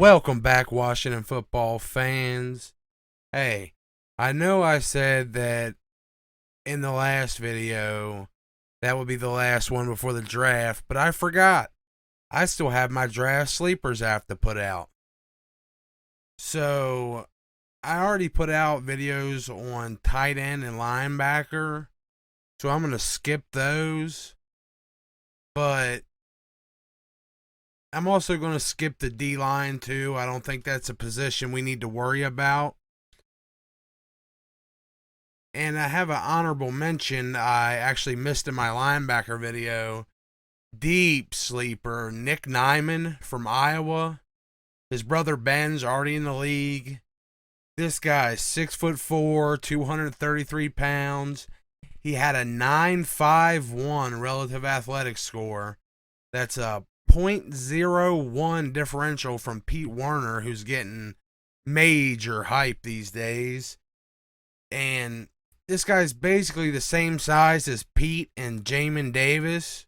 Welcome back, Washington football fans. Hey, I know I said that in the last video that would be the last one before the draft, but I forgot. I still have my draft sleepers I have to put out. So, I already put out videos on tight end and linebacker, so I'm going to skip those. But I'm also going to skip the D line too. I don't think that's a position we need to worry about. And I have an honorable mention I actually missed in my linebacker video. Deep sleeper, Nick Nyman from Iowa. His brother Ben's already in the league. This guy's 6'4", 233 pounds. He had a 9.51 relative athletic score. That's a .01 differential from Pete Werner, who's getting major hype these days. And this guy's basically the same size as Pete and Jamin Davis,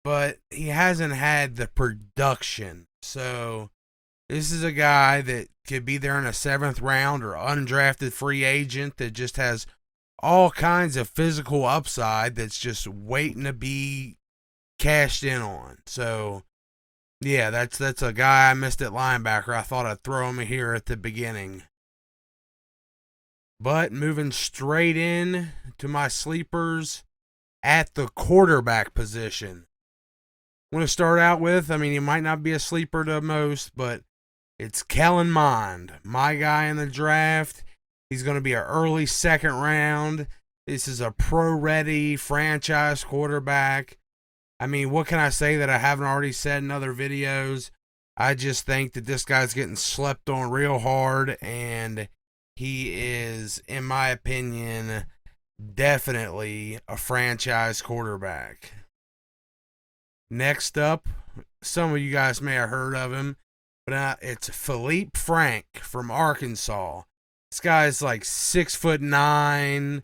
but he hasn't had the production. So this is a guy that could be there in a 7th round or undrafted free agent that just has all kinds of physical upside that's just waiting to be cashed in on. So, yeah, that's a guy I missed at linebacker. I thought I'd throw him here at the beginning. But moving straight in to my sleepers at the quarterback position. I'm going to start out with, he might not be a sleeper to most, but it's Kellen Mond, my guy in the draft. He's going to be an early 2nd round. This is a pro-ready franchise quarterback. What can I say that I haven't already said in other videos? I just think that this guy's getting slept on real hard, and he is, in my opinion, definitely a franchise quarterback. Next up, some of you guys may have heard of him, but it's Philippe Frank from Arkansas. This guy's like 6'9",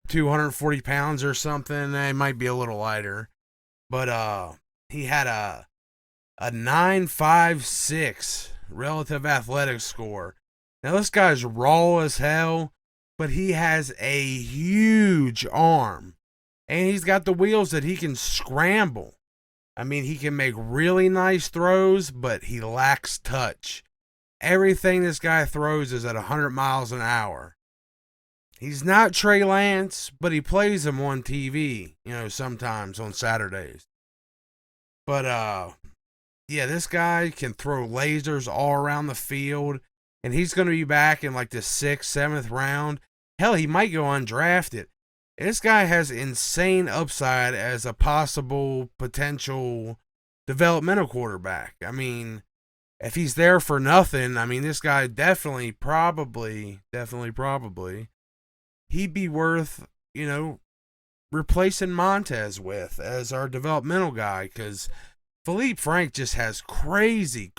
240 pounds or something. He might be a little lighter. But he had a 9.56 relative athletic score. Now this guy's raw as hell, but he has a huge arm. And he's got the wheels that he can scramble. He can make really nice throws, but he lacks touch. Everything this guy throws is at 100 miles an hour. He's not Trey Lance, but he plays him on TV, sometimes on Saturdays. But, this guy can throw lasers all around the field, and he's going to be back in like the 6th, 7th round. Hell, he might go undrafted. This guy has insane upside as a possible potential developmental quarterback. If he's there for nothing, this guy definitely, probably, he'd be worth, replacing Montez with as our developmental guy, because Philippe Frank just has crazy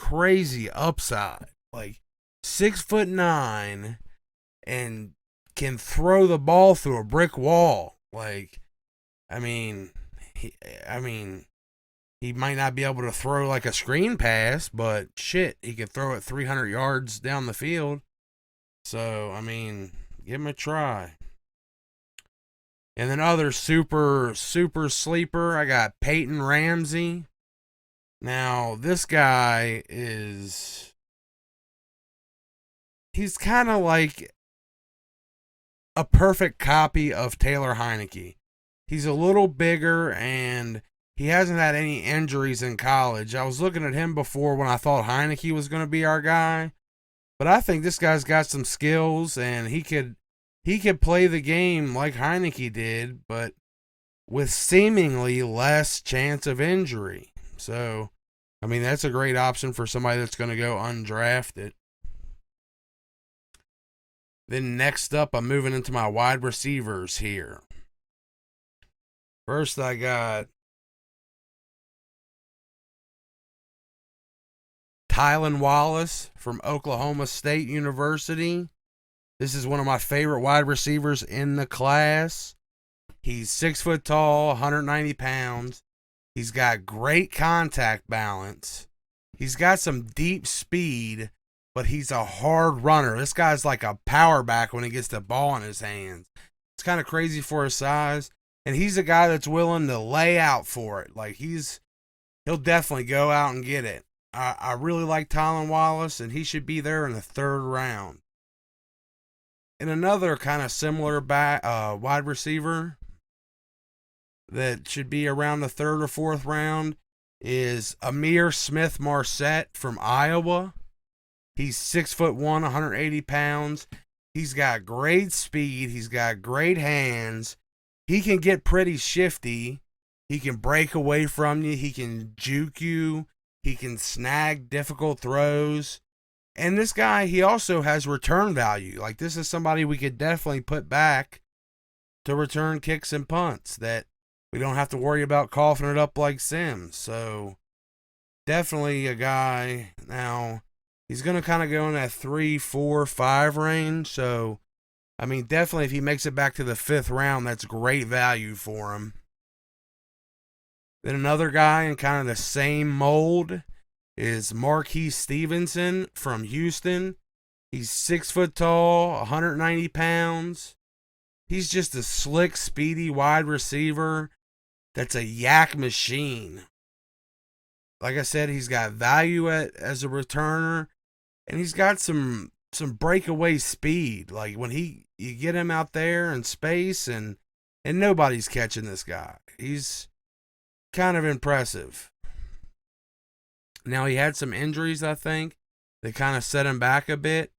upside. Like 6'9" and can throw the ball through a brick wall. He might not be able to throw like a screen pass, but shit, he can throw it 300 yards down the field. So, give him a try. And then other super sleeper, I got Peyton Ramsey. Now, this guy he's kind of like a perfect copy of Taylor Heineke. He's a little bigger, and he hasn't had any injuries in college. I was looking at him before when I thought Heineke was going to be our guy. But I think this guy's got some skills, and he could play the game like Heineke did, but with seemingly less chance of injury. So, that's a great option for somebody that's going to go undrafted. Then next up, I'm moving into my wide receivers here. First, I got Tylan Wallace from Oklahoma State University. This is one of my favorite wide receivers in the class. He's 6 foot tall, 190 pounds. He's got great contact balance. He's got some deep speed, but he's a hard runner. This guy's like a power back when he gets the ball in his hands. It's kind of crazy for his size. And he's a guy that's willing to lay out for it. Like he'll definitely go out and get it. I really like Tylan Wallace, and he should be there in the 3rd round. And another kind of similar wide receiver that should be around the 3rd or 4th round is Amir Smith-Marset from Iowa. He's 6'1", 180 pounds. He's got great speed. He's got great hands. He can get pretty shifty. He can break away from you. He can juke you. He can snag difficult throws. And this guy, he also has return value. Like, this is somebody we could definitely put back to return kicks and punts that we don't have to worry about coughing it up like Sims. So, definitely a guy. Now, he's going to kind of go in that 3, 4, 5 range. So, I mean, definitely if he makes it back to the 5th round, that's great value for him. Then another guy in kind of the same mold is Marquise Stevenson from Houston. He's 6 foot tall, 190 pounds. He's just a slick, speedy wide receiver that's a yak machine. Like I said, he's got value as a returner, and he's got some breakaway speed. Like when you get him out there in space, and nobody's catching this guy. He's kind of impressive. Now, he had some injuries, I think, that kind of set him back a bit,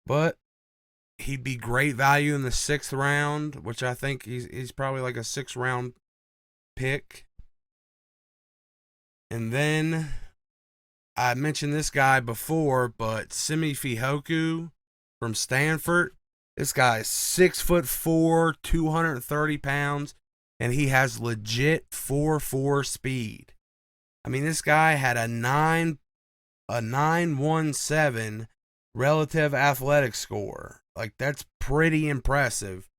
but he'd be great value in the 6th round, which I think he's probably like a 6th round pick. And then I mentioned this guy before, but Simi Fehoko from Stanford. This guy is 6'4", 230 pounds, and he has legit 4.4 speed. I mean, this guy had a 9.17 relative athletic score. Like, that's pretty impressive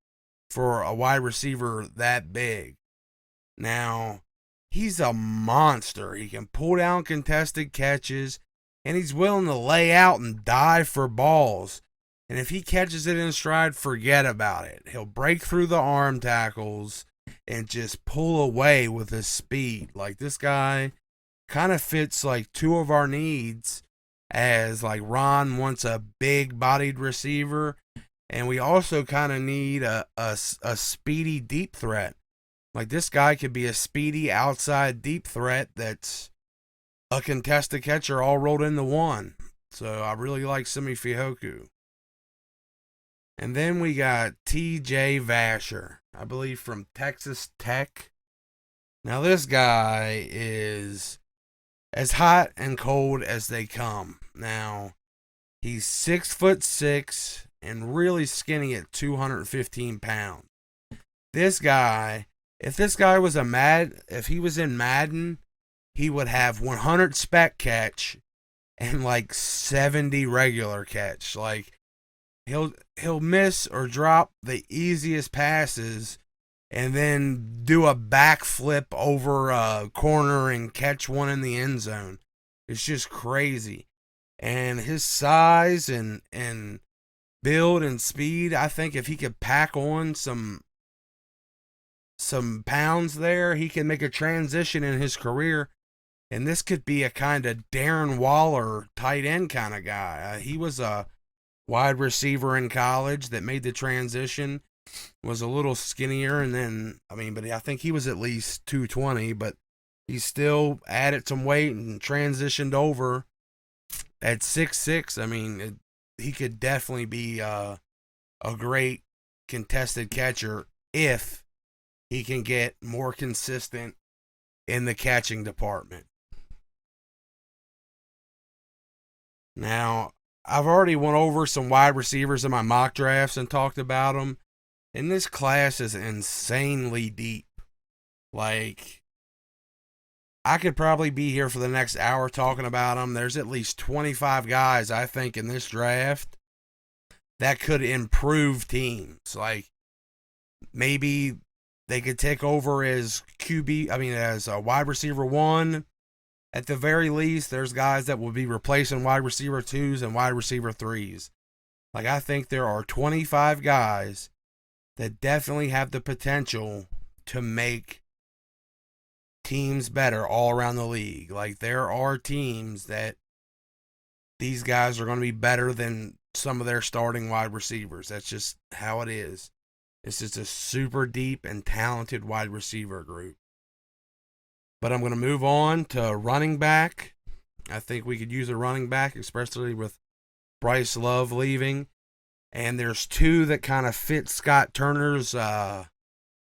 for a wide receiver that big. Now, he's a monster. He can pull down contested catches, and he's willing to lay out and dive for balls. And if he catches it in stride, forget about it. He'll break through the arm tackles and just pull away with his speed. Like, this guy kind of fits like 2 of our needs, as like Ron wants a big bodied receiver, and we also kind of need a speedy deep threat. Like, this guy could be a speedy outside deep threat that's a contested catcher all rolled into one. So I really like Simi Fehoko. And then we got TJ Vasher, I believe from Texas Tech. Now, this guy is as hot and cold as they come. Now, he's 6'6" and really skinny at 215 pounds. This guy, if he was in Madden, he would have 100 spec catch and like 70 regular catch. Like, he'll miss or drop the easiest passes and then do a backflip over a corner and catch one in the end zone. It's just crazy. And his size and build and speed, I think if he could pack on some pounds there, he can make a transition in his career. And this could be a kind of Darren Waller tight end kind of guy. He was a wide receiver in college that made the transition, was a little skinnier, and then, but I think he was at least 220, but he still added some weight and transitioned over at 6'6". He could definitely be a great contested catcher if he can get more consistent in the catching department. Now, I've already went over some wide receivers in my mock drafts and talked about them. And this class is insanely deep. Like, I could probably be here for the next hour talking about them. There's at least 25 guys, I think, in this draft that could improve teams. Like, maybe they could take over as as a wide receiver 1, At the very least, there's guys that will be replacing wide receiver 2s and wide receiver 3s. Like, I think there are 25 guys that definitely have the potential to make teams better all around the league. Like, there are teams that these guys are going to be better than some of their starting wide receivers. That's just how it is. It's just a super deep and talented wide receiver group. But I'm going to move on to running back. I think we could use a running back, especially with Bryce Love leaving. And there's two that kind of fit Scott Turner's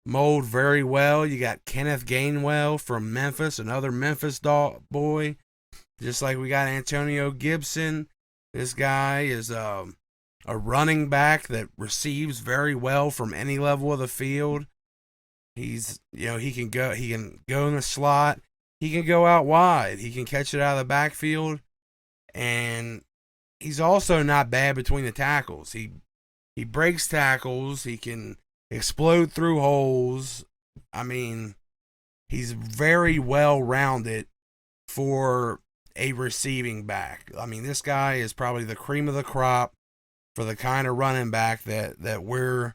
mold very well. You got Kenneth Gainwell from Memphis, another Memphis boy. Just like we got Antonio Gibson. This guy is a running back that receives very well from any level of the field. He can go in the slot. He can go out wide. He can catch it out of the backfield. And he's also not bad between the tackles. He breaks tackles. He can explode through holes. I mean, he's very well rounded for a receiving back. I mean, this guy is probably the cream of the crop for the kind of running back that we're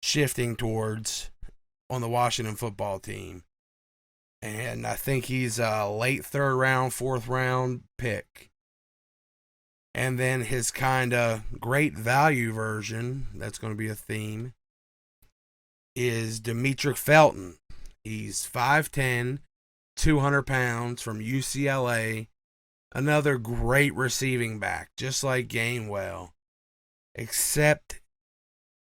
shifting towards on the Washington football team. And I think he's a late 3rd round, 4th round pick. And then his kind of great value version, that's going to be a theme, is Demetric Felton. He's 5'10", 200 pounds from UCLA. Another great receiving back, just like Gainwell. Except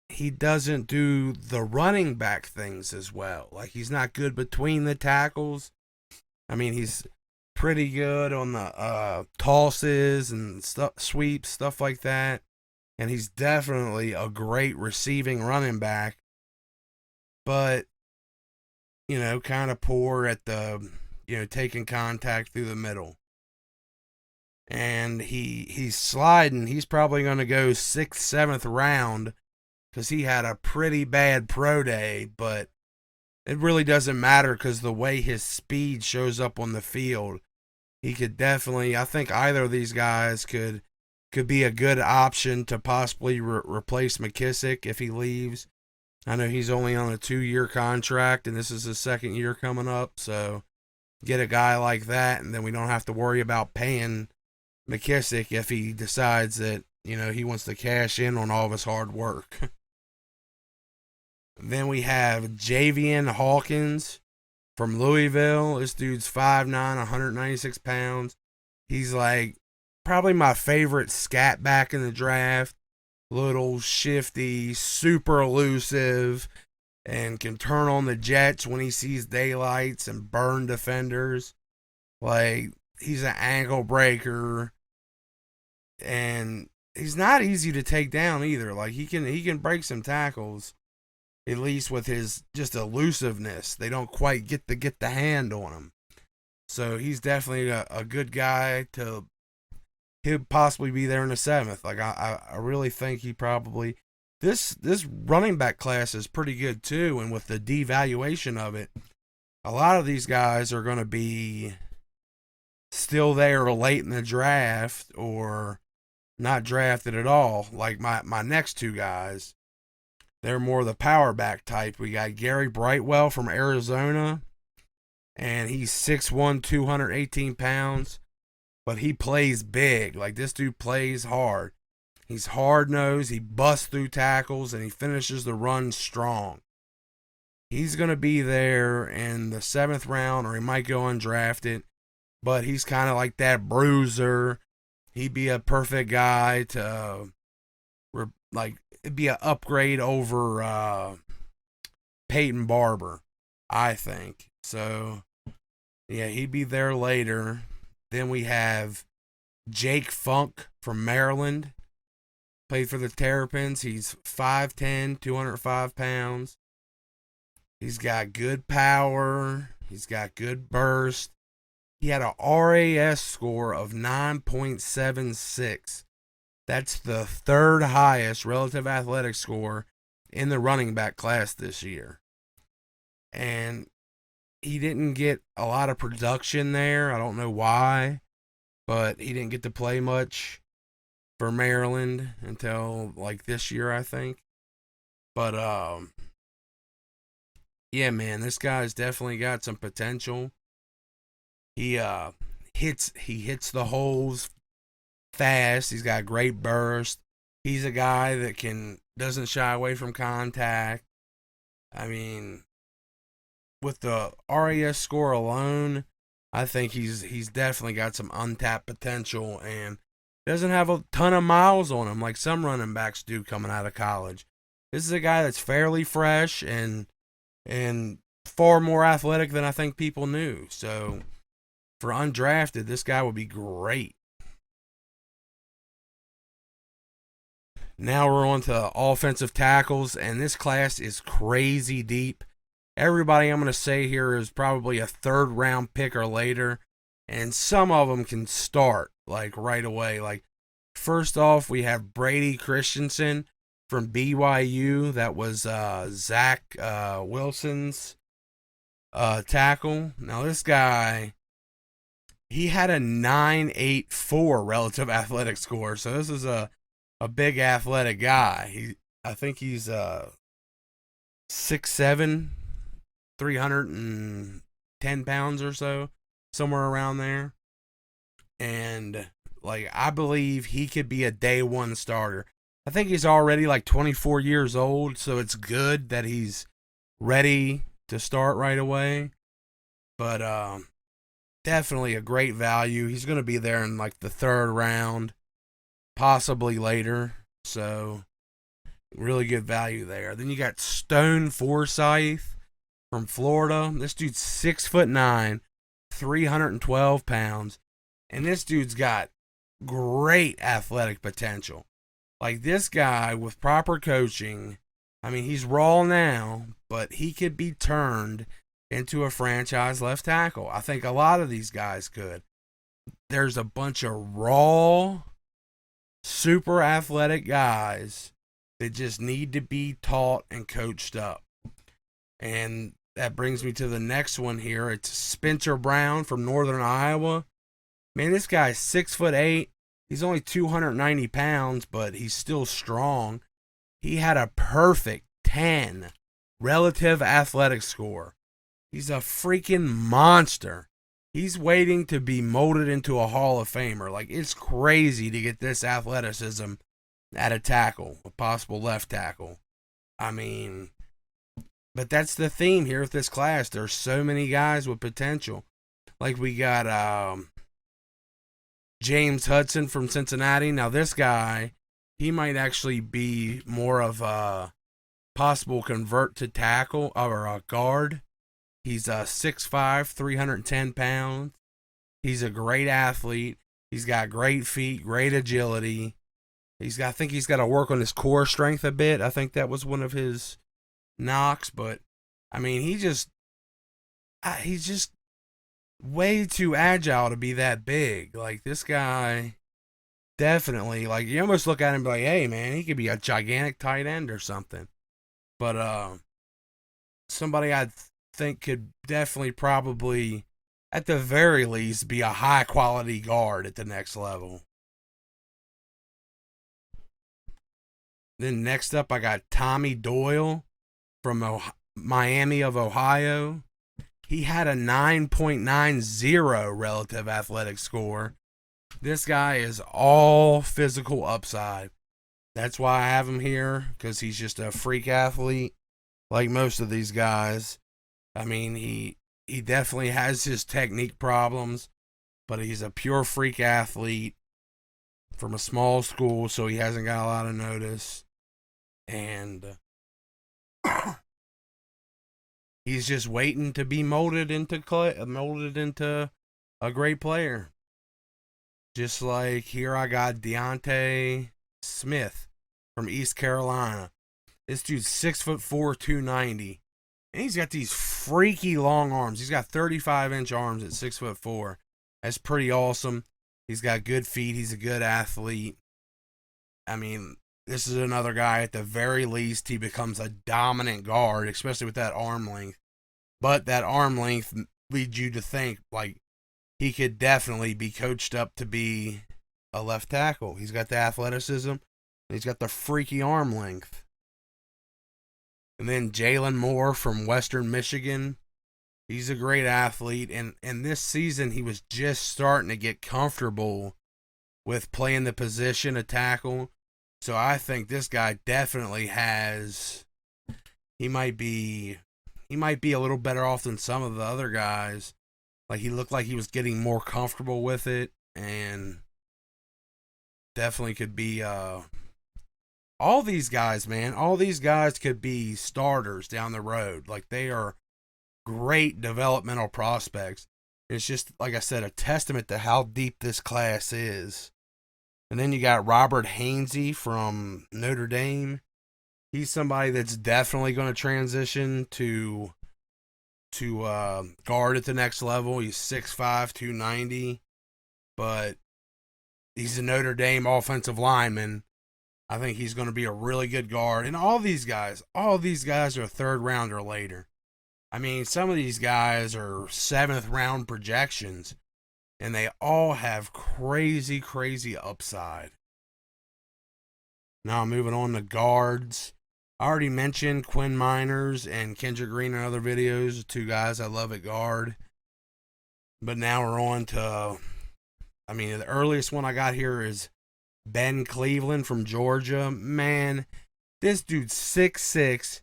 he doesn't do the running back things as well. Like, he's not good between the tackles. I mean, he's pretty good on the tosses and sweeps, stuff like that. And he's definitely a great receiving running back. But, kind of poor at the, taking contact through the middle. And he's sliding. He's probably going to go 6th, 7th round because he had a pretty bad pro day. But it really doesn't matter because the way his speed shows up on the field, he could definitely, I think either of these guys could be a good option to possibly replace McKissick if he leaves. I know he's only on a 2-year contract, and this is his 2nd year coming up. So get a guy like that, and then we don't have to worry about paying McKissick if he decides that, he wants to cash in on all of his hard work. Then we have Javian Hawkins from Louisville. This dude's 5'9", 196 pounds. He's like probably my favorite scat back in the draft. Little shifty, super elusive, and can turn on the jets when he sees daylights and burn defenders. Like, he's an ankle breaker. And he's not easy to take down either. Like, he can break some tackles, at least with his just elusiveness. They don't quite get the hand on him. So he's definitely a good guy to. He'll possibly be there in the 7th. Like, I really think he probably. This running back class is pretty good too, and with the devaluation of it, a lot of these guys are going to be still there late in the draft or not drafted at all. Like my next two guys, they're more the power back type. We got Gary Brightwell from Arizona, and he's 6'1", 218 pounds, but he plays big. Like, this dude plays hard. He's hard-nosed, he busts through tackles, and he finishes the run strong. He's going to be there in the 7th round, or he might go undrafted, but he's kind of like that bruiser. He'd be a perfect guy to, it'd be an upgrade over Peyton Barber, I think. So, yeah, he'd be there later. Then we have Jake Funk from Maryland. Played for the Terrapins. He's 5'10", 205 pounds. He's got good power. He's got good burst. He had a RAS score of 9.76. That's the 3rd highest relative athletic score in the running back class this year. And he didn't get a lot of production there. I don't know why, but he didn't get to play much for Maryland until like this year, I think. But yeah, man, this guy's definitely got some potential. He hits the holes fast. He's got great burst. He's a guy that doesn't shy away from contact. I mean, with the RAS score alone, I think he's definitely got some untapped potential and doesn't have a ton of miles on him like some running backs do coming out of college. This is a guy that's fairly fresh and far more athletic than I think people knew. So for undrafted, this guy would be great. Now we're on to offensive tackles, and this class is crazy deep. Everybody I'm going to say here is probably a third round pick or later, and some of them can start like right away. Like, first off, we have Brady Christensen from BYU. That was Zach Wilson's tackle. Now, this guy, he had a 9.84 relative athletic score, so this is a big athletic guy. I think he's 6'7", 310 pounds or so, somewhere around there. And like, I believe he could be a day one starter. I think he's already like 24 years old, so it's good that he's ready to start right away. But definitely a great value. He's going to be there in like the third round, possibly later. So really good value there. Then you got Stone Forsyth from Florida. This dude's 6'9", 312 pounds. And this dude's got great athletic potential. Like, this guy, with proper coaching, I mean, he's raw now, but he could be turned into a franchise left tackle. I think a lot of these guys could. There's a bunch of raw, super athletic guys that just need to be taught and coached up. And that brings me to the next one here. It's Spencer Brown from Northern Iowa. Man, this guy's 6'8". He's only 290 pounds, but he's still strong. He had a perfect 10 relative athletic score. He's a freaking monster. He's waiting to be molded into a Hall of Famer. Like, it's crazy to get this athleticism at a tackle, a possible left tackle. I mean, but that's the theme here with this class. There's so many guys with potential. Like, we got James Hudson from Cincinnati. Now, this guy, he might actually be more of a possible convert to tackle or a guard. He's 6'5", 310 pounds. He's a great athlete. He's got great feet, great agility. I think he's got to work on his core strength a bit. I think that was one of his knocks. But, I mean, he's just way too agile to be that big. Like, this guy, definitely, like, you almost look at him and be like, hey, man, he could be a gigantic tight end or something. But somebody I think could definitely probably, at the very least, be a high-quality guard at the next level. Then next up, I got Tommy Doyle from Miami of Ohio. He had a 9.90 relative athletic score. This guy is all physical upside. That's why I have him here, because he's just a freak athlete like most of these guys. I mean, he definitely has his technique problems, but he's a pure freak athlete from a small school, so he hasn't got a lot of notice. And he's just waiting to be molded into a great player. Just like here, I got Deontay Smith from East Carolina. This dude's 6'4", 290. And he's got these freaky long arms. He's got 35-inch arms at 6'4". That's pretty awesome. He's got good feet. He's a good athlete. I mean, this is another guy, at the very least, he becomes a dominant guard, especially with that arm length. but that arm length leads you to think like he could definitely be coached up to be a left tackle. He's got the athleticism, and he's got the freaky arm length. And then Jalen Moore from Western Michigan. He's a great athlete, and this season he was just starting to get comfortable with playing the position of tackle. So I think this guy definitely has. He might be a little better off than some of the other guys. Like he looked like he was getting more comfortable with it, and definitely could be. All these guys, man, all these guys could be starters down the road. Like they are great developmental prospects. It's just, like I said, a testament to how deep this class is. And then you got Robert Hainsey from Notre Dame. He's somebody that's definitely going to transition to guard at the next level. He's 6'5", 290, but he's a Notre Dame offensive lineman. I think he's going to be a really good guard. And all these guys are third round or later. I mean, some of these guys are 7th round projections, and they all have crazy, crazy upside. Now, moving on to guards. I already mentioned Quinn Miners and Kendrick Green in other videos, 2 guys I love at guard. But now we're on to, the earliest one I got here is Ben Cleveland from Georgia. Man, this dude's 6'6",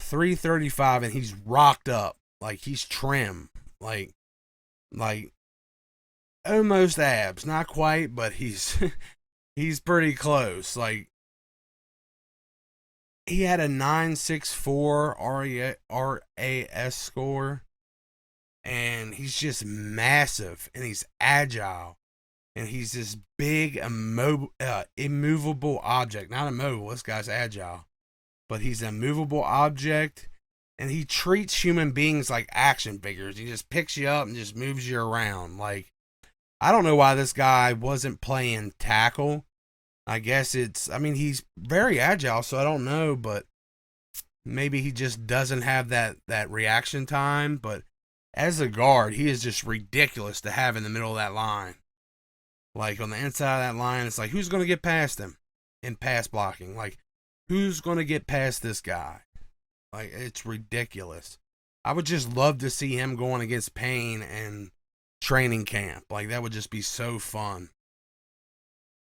335, and he's rocked up. Like, he's trim. Like almost abs. Not quite, but he's he's pretty close. Like, he had a 9.64 RAS score, and he's just massive, and he's agile, and he's this big, immovable object. Not immobile, this guy's agile, but he's an immovable object, and he treats human beings like action figures. He just picks you up and just moves you around. Like, I don't know why this guy wasn't playing tackle. I guess he's very agile, so I don't know, but maybe he just doesn't have that reaction time. But as a guard, he is just ridiculous to have in the middle of that line. Like, on the inside of that line, it's like, who's going to get past him in pass blocking? Like, who's going to get past this guy? Like, it's ridiculous. I would just love to see him going against Payne and training camp. Like, that would just be so fun.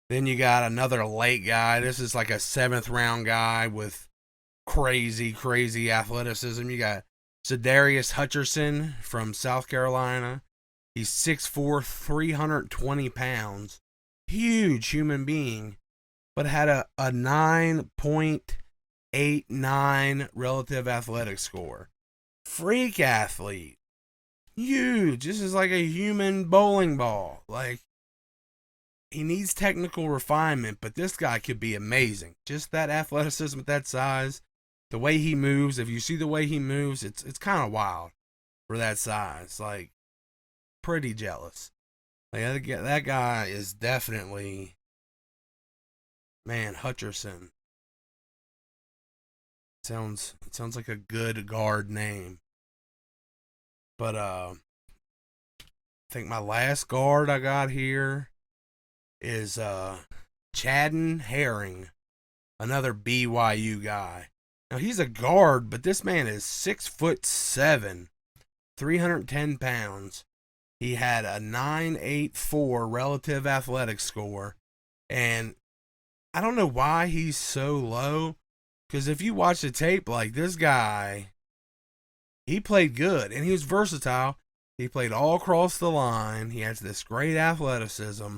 Then you got another late guy. This is like a 7th round guy with crazy, crazy athleticism. You got Za'Darius Hutcherson from South Carolina. He's 6'4", 320 pounds. Huge human being, but had a 9.89 relative athletic score. Freak athlete. Huge. This is like a human bowling ball. Like, he needs technical refinement, but this guy could be amazing. Just that athleticism at that size, the way he moves. If you see the way he moves, it's kind of wild for that size. Like, pretty jealous. Like, that guy is definitely, man, Hutcherson. Sounds like a good guard name. But I think my last guard I got here is Chadden Herring, another BYU guy. Now, he's a guard, but this man is 6'7", 310 pounds. He had a 9.84 relative athletic score, and I don't know why he's so low, because if you watch the tape, like, this guy, he played good, and he was versatile. He played all across the line. He has this great athleticism.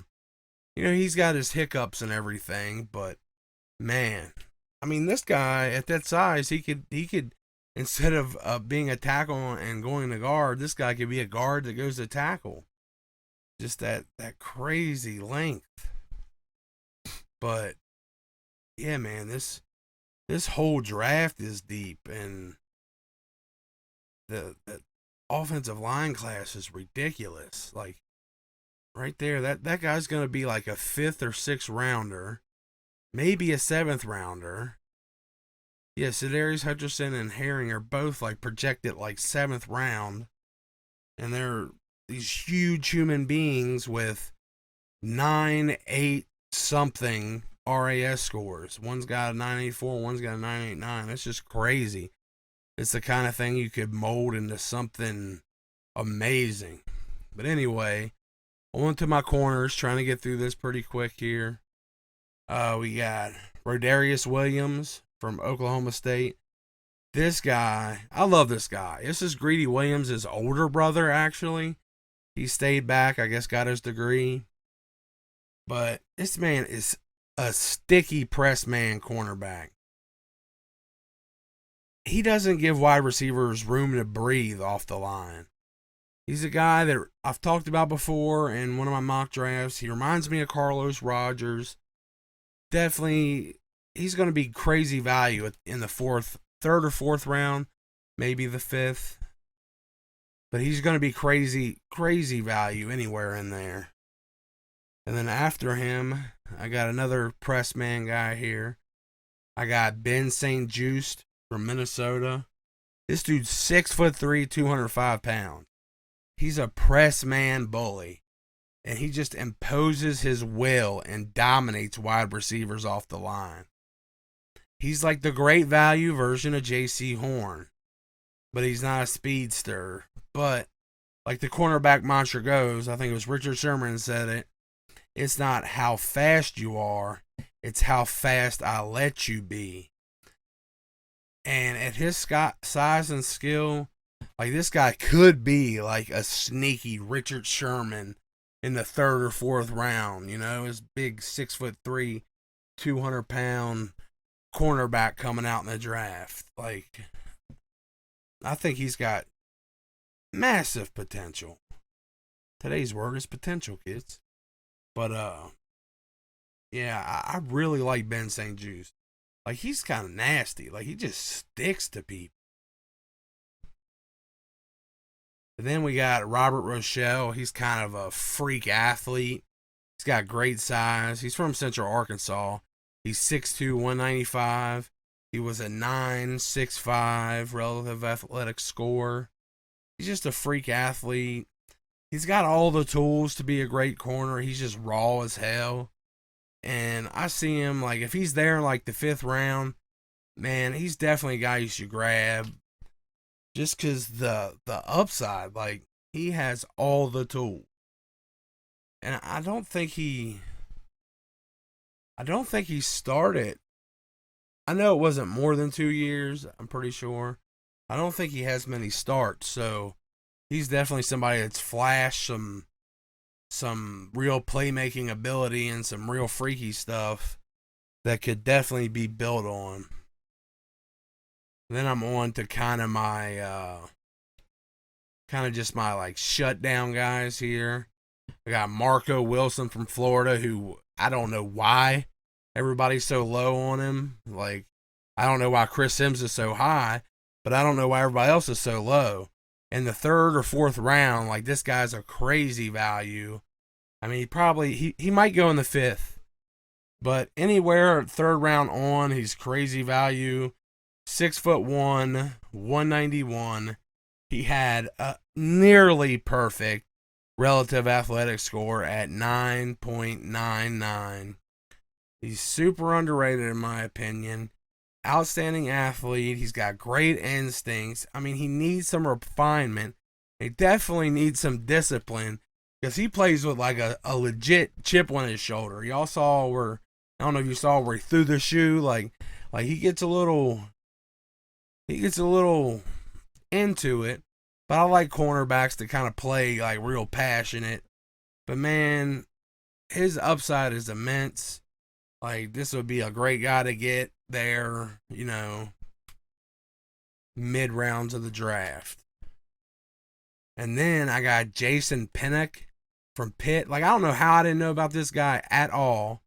You know, he's got his hiccups and everything, but man, this guy at that size, he could instead of being a tackle and going to guard, this guy could be a guard that goes to tackle. Just that crazy length. But yeah, man, this whole draft is deep, and the offensive line class is ridiculous. Like, right there, that guy's going to be like a 5th or 6th rounder, maybe a 7th rounder. Yeah, Sedarius Hutcherson and Herring are both like projected like 7th round, and they're these huge human beings with 9, 8 something RAS scores. One's got a 984, one's got a 989. That's just crazy. It's the kind of thing you could mold into something amazing. But anyway, on to my corners, trying to get through this pretty quick here. We got Rodarius Williams from Oklahoma State. This guy, I love this guy. This is Greedy Williams' older brother, actually. He stayed back, I guess, got his degree. But this man is a sticky press man cornerback. He doesn't give wide receivers room to breathe off the line. He's a guy that I've talked about before in one of my mock drafts. He reminds me of Carlos Rogers. Definitely, he's going to be crazy value in the third or fourth round, maybe the 5th. But he's going to be crazy value anywhere in there. And then after him, I got another press man guy here. I got Ben St. Juste from Minnesota. This dude's 6'3", 205 pounds. He's a press man bully. And he just imposes his will and dominates wide receivers off the line. He's like the great value version of J.C. Horn. But he's not a speedster. But like the cornerback mantra goes, I think it was Richard Sherman said it, it's not how fast you are, it's how fast I let you be. And at his size and skill, like this guy could be like a sneaky Richard Sherman in the 3rd or 4th round. You know, his big 6'3", 200-pound cornerback coming out in the draft. Like, I think he's got massive potential. Today's word is potential, kids. But yeah, I really like Ben St. Juste. Like, he's kind of nasty. Like, he just sticks to people. And then we got Robert Rochelle. He's kind of a freak athlete. He's got great size. He's from Central Arkansas. He's 6'2", 195. He was a 9.65 relative athletic score. He's just a freak athlete. He's got all the tools to be a great corner. He's just raw as hell. And I see him, like, if he's there in, like, the 5th round, man, he's definitely a guy you should grab. Just because the upside, like, he has all the tools. And I don't think he started. I know it wasn't more than 2 years, I'm pretty sure. I don't think he has many starts, so he's definitely somebody that's flashed some real playmaking ability and some real freaky stuff that could definitely be built on. Then I'm on to kind of my like shutdown guys here. I got Marco Wilson from Florida, who I don't know why everybody's so low on him. Like, I don't know why Chris Sims is so high, but I don't know why everybody else is so low. In the 3rd or 4th round, like, this guy's a crazy value. I mean, he might go in the 5th, but anywhere 3rd round on, he's crazy value. 6'1", 191. He had a nearly perfect relative athletic score at 9.99. He's super underrated in my opinion. Outstanding athlete. He's got great instincts. I mean, he needs some refinement. He definitely needs some discipline because he plays with like a legit chip on his shoulder. Y'all saw where, I don't know if you saw where he threw the shoe. Like he gets a little into it. But I like cornerbacks that kind of play like real passionate. But man, his upside is immense. Like, this would be a great guy to get there, you know, mid rounds of the draft. And then I got Jason Pinnock from Pitt. Like, I don't know how I didn't know about this guy at all.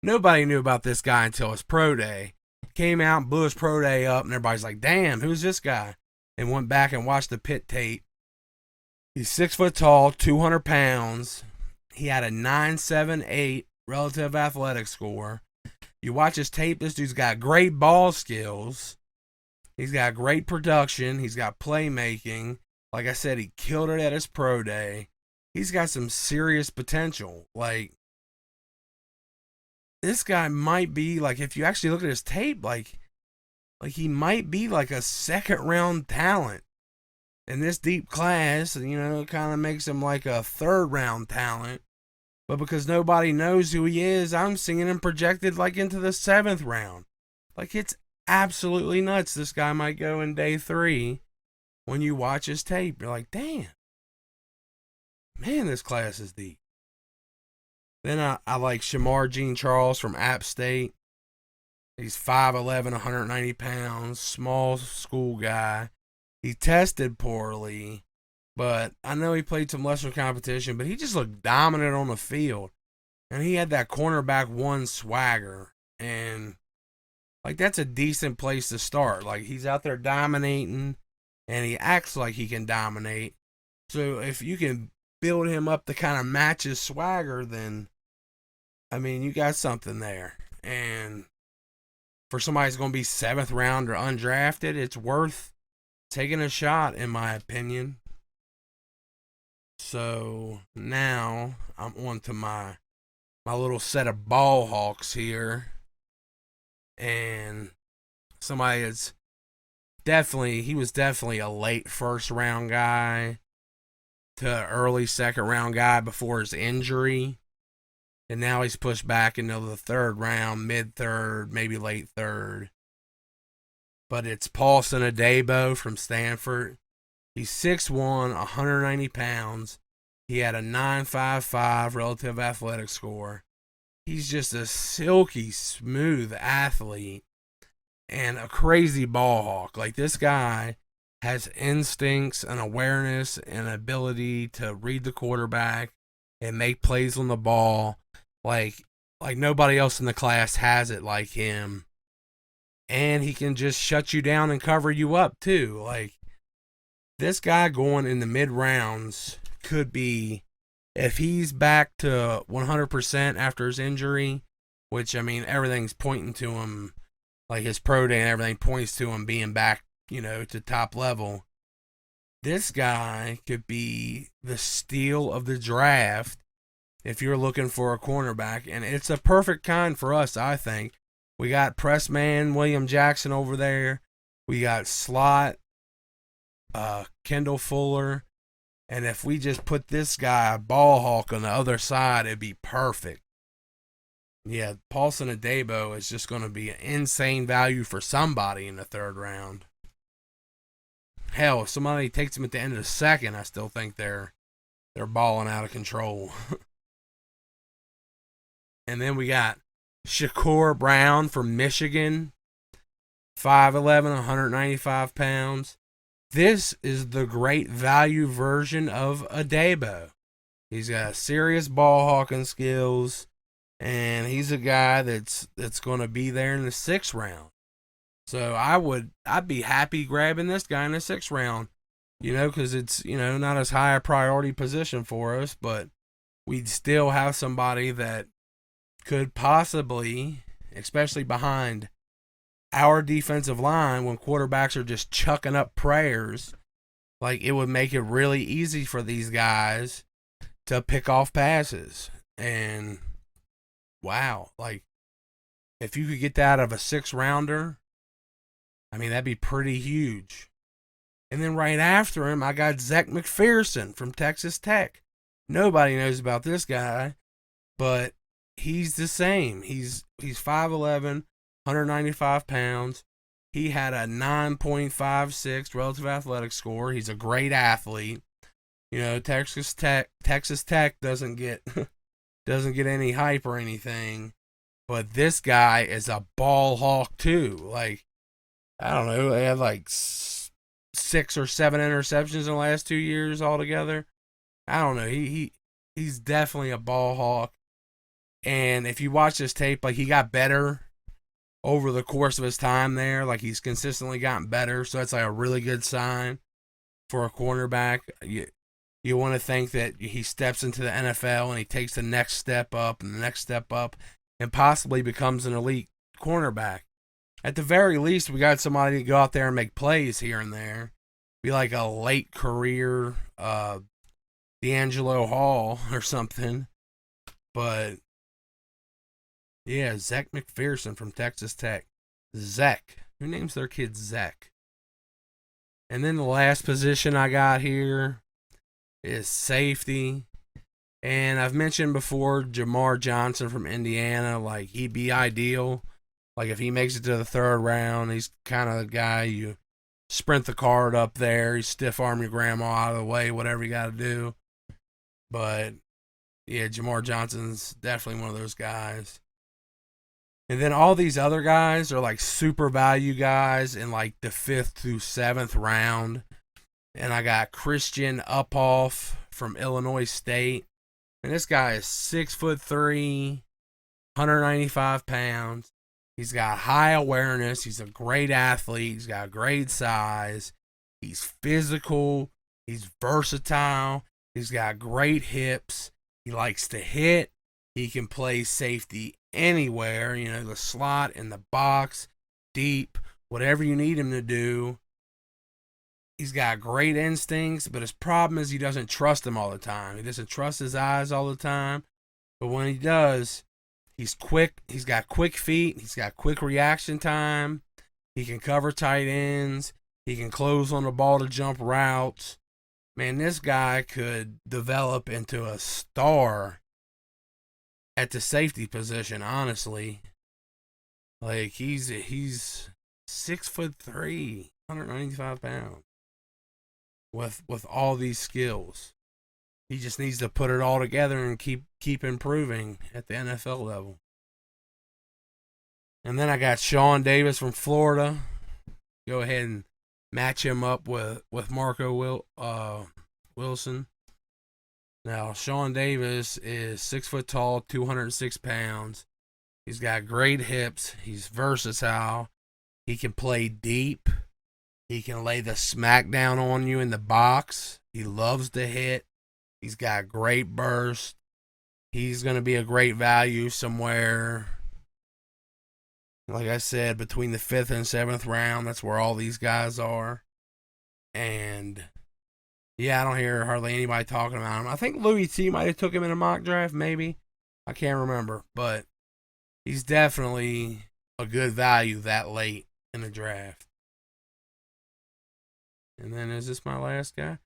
Nobody knew about this guy until his pro day. Came out and blew his pro day up, and everybody's like, damn, who's this guy? And went back and watched the Pitt tape. He's 6 foot tall, 200 pounds. He had a 9.78 relative athletic score. You watch his tape, this dude's got great ball skills. He's got great production. He's got playmaking. Like I said, he killed it at his pro day. He's got some serious potential. Like, this guy might be, like, if you actually look at his tape, like he might be like a second round talent in this deep class. And, it kind of makes him like a third round talent. But because nobody knows who he is, I'm seeing him projected like into the 7th round. Like, it's absolutely nuts. This guy might go in day 3. When you watch his tape, you're like, damn, man, this class is deep. Then I like Shamar Jean Charles from App State. He's 5'11", 190 pounds, small school guy. He tested poorly, but I know he played some lesser competition, but he just looked dominant on the field. And he had that cornerback 1 swagger. And, like, that's a decent place to start. Like, he's out there dominating, and he acts like he can dominate. So if you can build him up to kind of match his swagger, then, I mean, you got something there. And for somebody who's going to be 7th round or undrafted, it's worth taking a shot, in my opinion. So now I'm on to my little set of ball hawks here. And somebody that's he was definitely a late 1st round guy to early 2nd round guy before his injury. And now he's pushed back into the 3rd round, mid-3rd, maybe late 3rd. But it's Paulson Adebo from Stanford. He's 6'1", 190 pounds. He had a 9.55 relative athletic score. He's just a silky smooth athlete and a crazy ball hawk. Like, this guy has instincts and awareness and ability to read the quarterback and make plays on the ball. Like nobody else in the class has it like him. And he can just shut you down and cover you up too. Like, this guy going in the mid rounds could be, if he's back to 100% after his injury, which, I mean, everything's pointing to him, like his pro day and everything points to him being back, to top level. This guy could be the steal of the draft if you're looking for a cornerback. And it's a perfect kind for us, I think. We got pressman William Jackson over there. We got slot Kendall Fuller. And if we just put this guy, ball hawk, on the other side, it'd be perfect. Yeah, Paulson Adebo is just going to be an insane value for somebody in the 3rd round. Hell, if somebody takes him at the end of the 2nd, I still think they're balling out of control. And then we got Shakur Brown from Michigan, 5'11", 195 pounds. This is the great value version of Adebo. He's got serious ball hawking skills, and he's a guy that's going to be there in the 6th round. So I'd be happy grabbing this guy in the 6th round, because it's, not as high a priority position for us, but we'd still have somebody that could possibly, especially behind our defensive line, when quarterbacks are just chucking up prayers, like, it would make it really easy for these guys to pick off passes. And wow, like, if you could get that out of a 6th rounder, I mean, that'd be pretty huge. And then right after him, I got Zach McPherson from Texas Tech. Nobody knows about this guy, but he's the same. He's 5'11", 195 pounds. He had a 9.56 relative athletic score. He's a great athlete. Texas Tech doesn't get any hype or anything, but this guy is a ball hawk too. Like, I don't know, they had like 6 or 7 interceptions in the last 2 years altogether. I don't know. He's definitely a ball hawk. And if you watch this tape, like, he got better over the course of his time there. Like, he's consistently gotten better. So that's like a really good sign for a cornerback. You want to think that he steps into the NFL and he takes the next step up and the next step up and possibly becomes an elite cornerback. At the very least, we got somebody to go out there and make plays here and there. Be like a late career D'Angelo Hall or something. But yeah, Zach McPherson from Texas Tech. Zach. Who names their kid Zach? And then the last position I got here is safety. And I've mentioned before Jamar Johnson from Indiana. Like, he'd be ideal. Like, if he makes it to the third round, he's kind of the guy you sprint the card up there. You stiff arm your grandma out of the way, whatever you got to do. But, yeah, Jamar Johnson's definitely one of those guys. And then all these other guys are like super value guys in like the 5th through 7th round. And I got Christian Uphoff from Illinois State. And this guy is 6'3", 195 pounds. He's got high awareness. He's a great athlete. He's got great size. He's physical. He's versatile. He's got great hips. He likes to hit. He can play safety anywhere, the slot, in the box, deep, whatever you need him to do. He's got great instincts, but his problem is he doesn't trust them all the time. He doesn't trust his eyes all the time. But when he does, he's quick. He's got quick feet. He's got quick reaction time. He can cover tight ends. He can close on the ball to jump routes. Man, this guy could develop into a star at the safety position, honestly. Like, he's 6'3", 195 pounds. With all these skills. He just needs to put it all together and keep improving at the NFL level. And then I got Sean Davis from Florida. Go ahead and match him up with Marco Wilson. Now, Sean Davis is 6 foot tall, 206 pounds. He's got great hips. He's versatile. He can play deep. He can lay the smack down on you in the box. He loves to hit. He's got great burst. He's going to be a great value somewhere, like I said, between the 5th and 7th round. That's where all these guys are. And yeah, I don't hear hardly anybody talking about him. I think Louis T might have took him in a mock draft, maybe. I can't remember. But he's definitely a good value that late in the draft. And then, is this my last guy?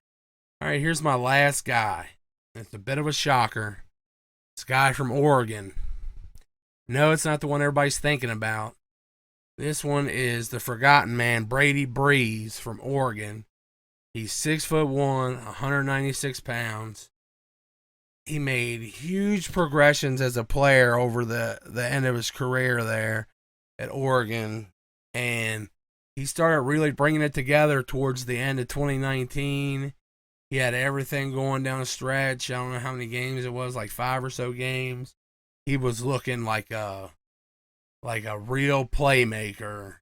All right, here's my last guy. It's a bit of a shocker. This guy from Oregon. No, it's not the one everybody's thinking about. This one is the forgotten man, Brady Breeze from Oregon. He's 6'1", 196 pounds. He made huge progressions as a player over the end of his career there at Oregon. And he started really bringing it together towards the end of 2019. He had everything going down the stretch. I don't know how many games it was, like 5 or so games. He was looking like a real playmaker.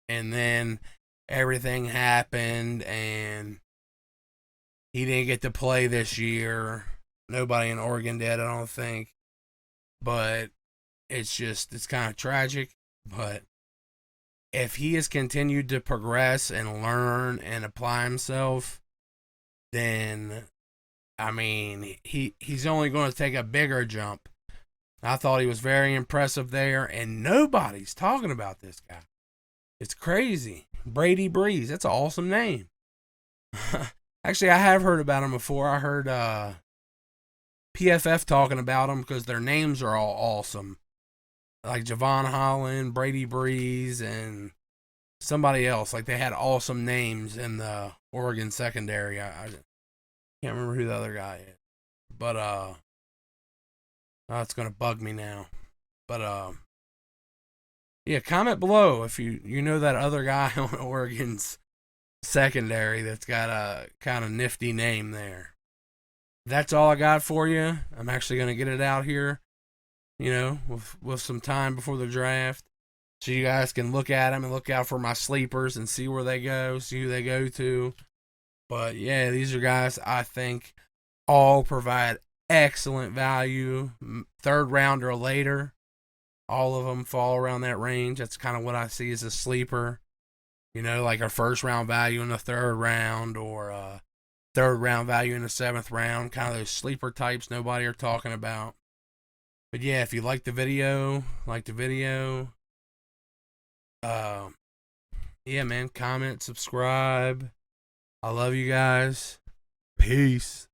And then everything happened, and he didn't get to play this year. Nobody in Oregon did, I don't think. But it's kind of tragic. But if he has continued to progress and learn and apply himself, then, I mean, he's only going to take a bigger jump. I thought he was very impressive there, and nobody's talking about this guy. It's crazy. Brady Breeze. That's an awesome name. Actually, I have heard about him before. I heard PFF talking about him because their names are all awesome. Like Javon Holland, Brady Breeze, and somebody else. Like, they had awesome names in the Oregon secondary. I can't remember who the other guy is. But, oh, it's going to bug me now. But, yeah, comment below if you know that other guy on Oregon's secondary that's got a kind of nifty name there. That's all I got for you. I'm actually going to get it out here, with some time before the draft, so you guys can look at them and look out for my sleepers and see where they go, see who they go to. But yeah, these are guys I think all provide excellent value, 3rd round or later. All of them fall around that range. That's kind of what I see as a sleeper. You know, like a first round value in the third round, or a third round value in the seventh round. Kind of those sleeper types nobody are talking about. But yeah, if you like the video, yeah, man, comment, subscribe. I love you guys. Peace.